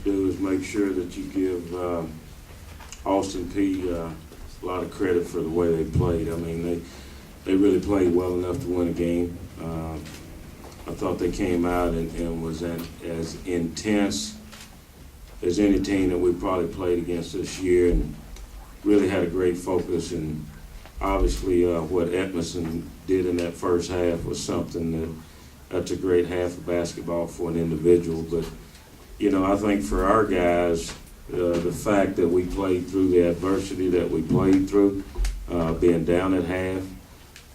do is make sure that you give Austin Peay a lot of credit for the way they played. I mean, they really played well enough to win a game. I thought they came out and was as intense as any team that we probably played against this year, and really had a great focus. And obviously what Edmondson did in that first half was something that's a great half of basketball for an individual. But, you know, I think for our guys, the fact that we played through the adversity that we played through, being down at half,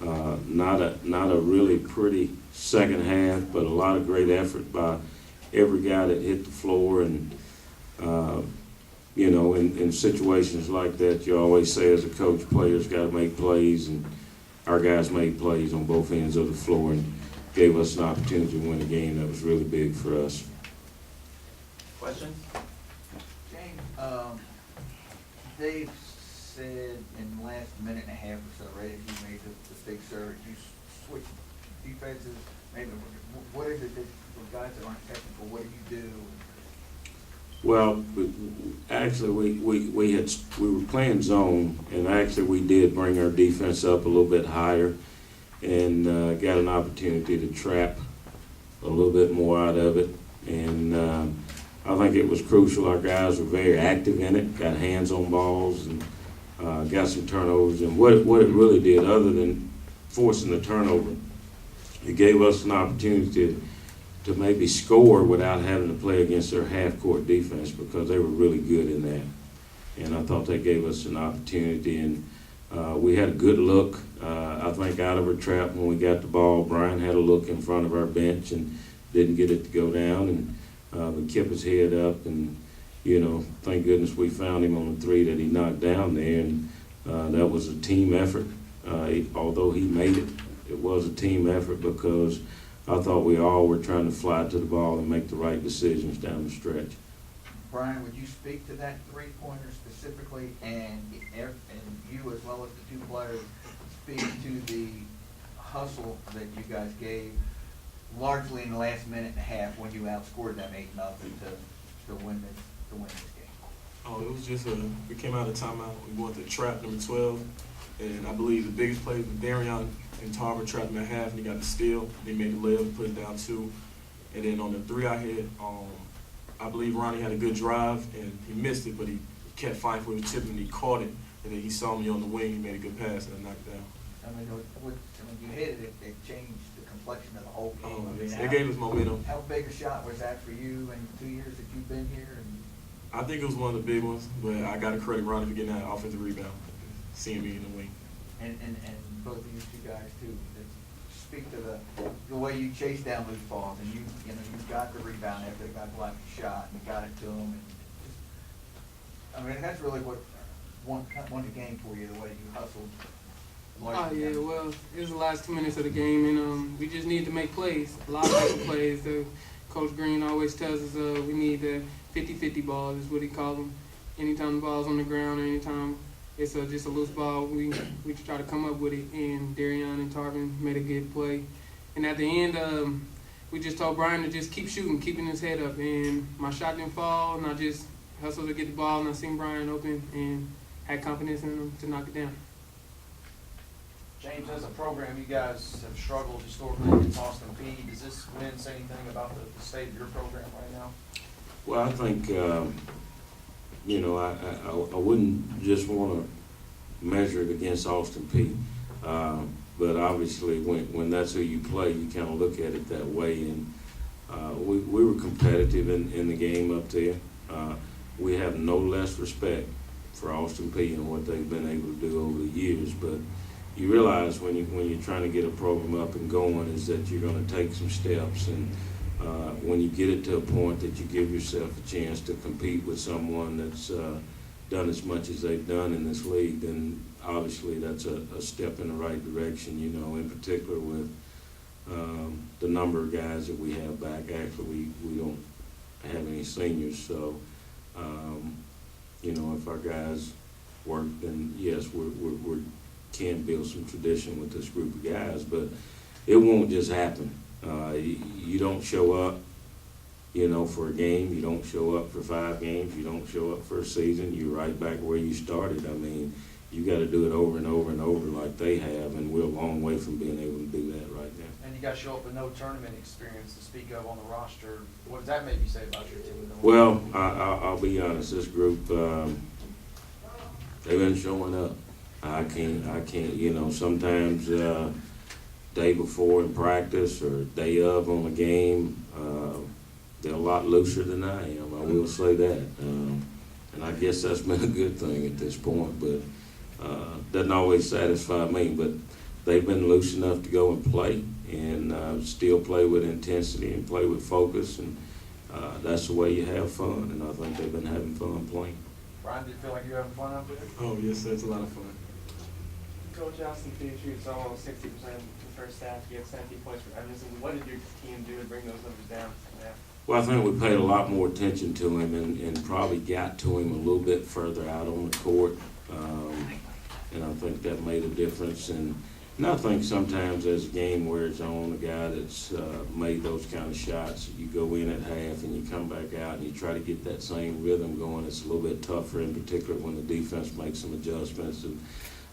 not a really pretty second half, but a lot of great effort by every guy that hit the floor. And you know, in situations like that, you always say as a coach, players got to make plays, and our guys made plays on both ends of the floor and gave us an opportunity to win a game that was really big for us. Questions? James, Dave said in the last minute and a half or so, right, if you made the big serve, you switched defenses. Maybe what is it that for guys that aren't technical? What do you do? Well, actually, we were playing zone, and actually we did bring our defense up a little bit higher, and got an opportunity to trap a little bit more out of it. And I think it was crucial. Our guys were very active in it, got hands on balls, and got some turnovers. And what it really did, other than forcing the turnover, it gave us an opportunity to maybe score without having to play against their half-court defense, because they were really good in that. And I thought they gave us an opportunity, and we had a good look, I think, out of our trap when we got the ball. Brian had a look in front of our bench and didn't get it to go down, and we kept his head up, and, you know, thank goodness we found him on the three that he knocked down there, and that was a team effort. Although he made it, it was a team effort, because I thought we all were trying to fly to the ball and make the right decisions down the stretch. Brian, would you speak to that three-pointer specifically, and you as well as the two players speak to the hustle that you guys gave largely in the last minute and a half when you outscored them 8-0 to win this game? Oh, it was just we came out of timeout. We went to trap number 12, and I believe the biggest play was Darion and Tarver trapped him at half, and he got the steal. They made the layup, put it down 2. And then on the 3 I hit, I believe Ronnie had a good drive, and he missed it, but he kept fighting for his tip, and he caught it. And then he saw me on the wing, he made a good pass, and I knocked it down. I mean, when you hit it changed the complexion of the whole game. Oh, I mean, it gave us momentum. How big a shot was that for you in 2 years that you've been here? And I think it was one of the big ones, but I got to credit Ronnie for getting that offensive rebound, seeing me in the wing. And both of you two guys too, that speak to the way you chase down loose balls, and you got the rebound after they got blocked a shot, and you got it to them, and just, I mean, that's really what won the game for you, the way you hustled. Oh yeah, well, it was the last 2 minutes of the game, and we just needed to make plays, a lot of extra plays. Coach Green always tells us we need the 50-50 balls, is what he calls them. Anytime the ball's on the ground, or anytime it's just a loose ball, we try to come up with it, and Darion and Tarvin made a good play. And at the end, we just told Brian to just keep shooting, keeping his head up, and my shot didn't fall, and I just hustled to get the ball, and I seen Brian open and had confidence in him to knock it down. James, as a program, you guys have struggled historically against Austin Peay. Does this win say anything about the state of your program right now? Well, I think, you know, I wouldn't just want to measure it against Austin Peay. But obviously, when that's who you play, you kind of look at it that way. And we were competitive in the game up there. We have no less respect for Austin Peay and what they've been able to do over the years. But you realize when you're trying to get a program up and going is that you're going to take some steps. And when you get it to a point that you give yourself a chance to compete with someone that's done as much as they've done in this league, then obviously that's a step in the right direction, you know, in particular with the number of guys that we have back. Actually, we don't have any seniors, so, you know, if our guys work, then yes, we can build some tradition with this group of guys, but it won't just happen. You don't show up you know, for a game. You don't show up for 5 games. You don't show up for a season. You're right back where you started. I mean, you got to do it over and over and over like they have, and we're a long way from being able to do that right now. And you guys show up with no tournament experience to speak of on the roster. What does that maybe say about your team? Well, I'll be honest. This group, they've been showing up. I can't. You know, sometimes day before in practice or day of on a game, they're a lot looser than I am. I will say that, and I guess that's been a good thing at this point. But doesn't always satisfy me. But they've been loose enough to go and play, and still play with intensity and play with focus, and that's the way you have fun. And I think they've been having fun playing. Brian, do you feel like you're having fun out there? Oh, yes, that's a lot of fun. Coach Austin Peay shoots almost 60% in the first half. You had 17 points for Evanston. What did your team do to bring those numbers down in the half? Well, I think we paid a lot more attention to him and probably got to him a little bit further out on the court. And I think that made a difference. And I think sometimes as the game wears on, a guy that's made those kind of shots, you go in at half and you come back out and you try to get that same rhythm going. It's a little bit tougher, in particular when the defense makes some adjustments. And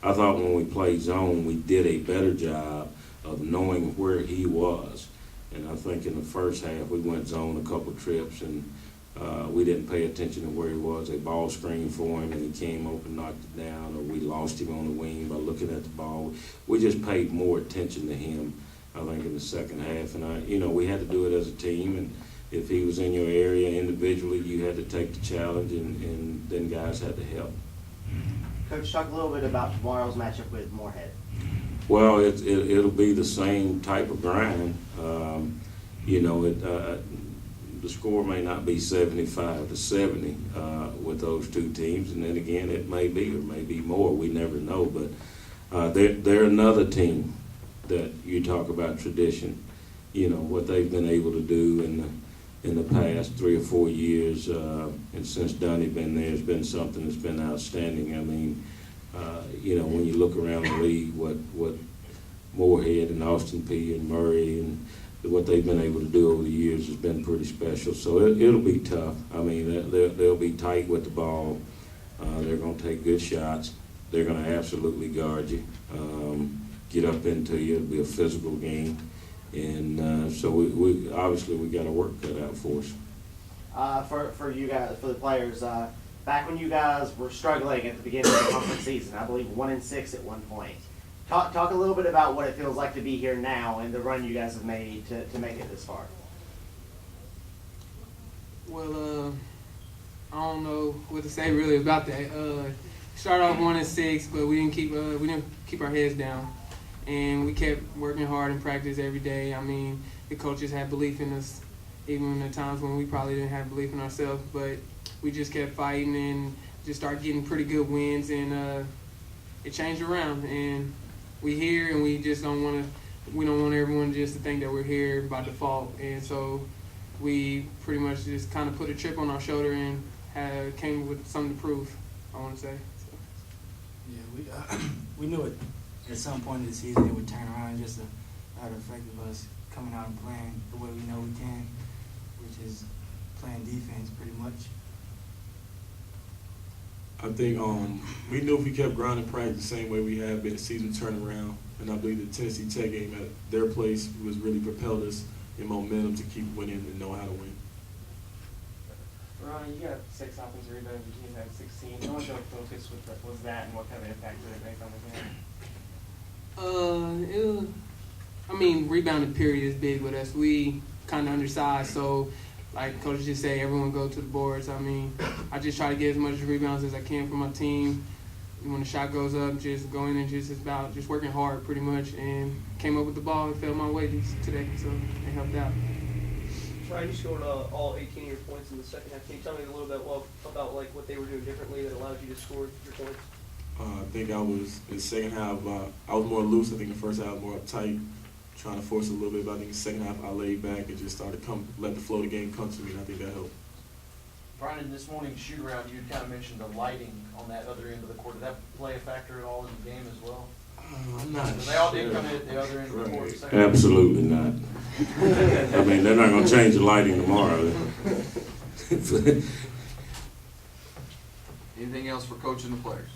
I thought when we played zone, we did a better job of knowing where he was. And I think in the first half, we went zone a couple trips, and we didn't pay attention to where he was. A ball screen for him, and he came open, knocked it down, or we lost him on the wing by looking at the ball. We just paid more attention to him, I think, in the second half. And, we had to do it as a team, and if he was in your area individually, you had to take the challenge, and then guys had to help. Coach, talk a little bit about tomorrow's matchup with Moorhead. Well, it'll be the same type of grind. The score may not be 75-70 with those two teams, and then again, it may be or may be more. We never know. But they're another team that you talk about tradition. You know what they've been able to do in the past 3 or 4 years, and since Donnie been there, has been something that's been outstanding. I mean, when you look around the league, what Moorhead and Austin Peay and Murray and what they've been able to do over the years has been pretty special. So it'll be tough. I mean, they'll be tight with the ball. They're going to take good shots. They're going to absolutely guard you, get up into you. It'll be a physical game. And so we obviously we got our work cut out for us. For you guys, for the players, back when you guys were struggling at the beginning of the conference season, I believe 1-6 at one point. Talk a little bit about what it feels like to be here now and the run you guys have made to make it this far. Well, I don't know what to say really about that. Started off 1-6, but we didn't keep our heads down, and we kept working hard in practice every day. I mean, the coaches had belief in us, even in the times when we probably didn't have belief in ourselves. But we just kept fighting and just started getting pretty good wins, and it changed around. And we here, and we just don't want everyone just to think that we're here by default. And so we pretty much just kind of put a chip on our shoulder and came with something to prove, I want to say. So. Yeah, we knew it at some point in the season it would turn around, just out of the fact of us coming out and playing the way we know we can, which is playing defense pretty much. I think we knew if we kept grinding practice the same way we have been, the season turned around. And I believe the Tennessee Tech game at their place was really propelled us in momentum to keep winning and know how to win. Ron, you got 6 offensive rebounds, your team had 16. How much of a focus was that, and what kind of impact did it make on the game? Rebounding period is big with us. We kind of undersized, so like Coach just said, everyone go to the boards. I mean, I just try to get as much rebounds as I can for my team. And when the shot goes up, just go in and just working hard pretty much, and came up with the ball and fell my way today, so it helped out. Ryan, you scored all 18 of your points in the second half. Can you tell me a little bit about what they were doing differently that allowed you to score your points? I think I was, in the second half, I was more loose. I think the first half I was more uptight, trying to force it a little bit. But I think the second half I laid back and just started let the flow of the game come to me, and I think that helped. Brian, in this morning's shoot-around, you kind of mentioned the lighting on that other end of the court. Did that play a factor at all in the game as well? I'm not They all did come in at the other end of the court. Absolutely not. I mean, they're not gonna change the lighting tomorrow. Anything else for coaching the players?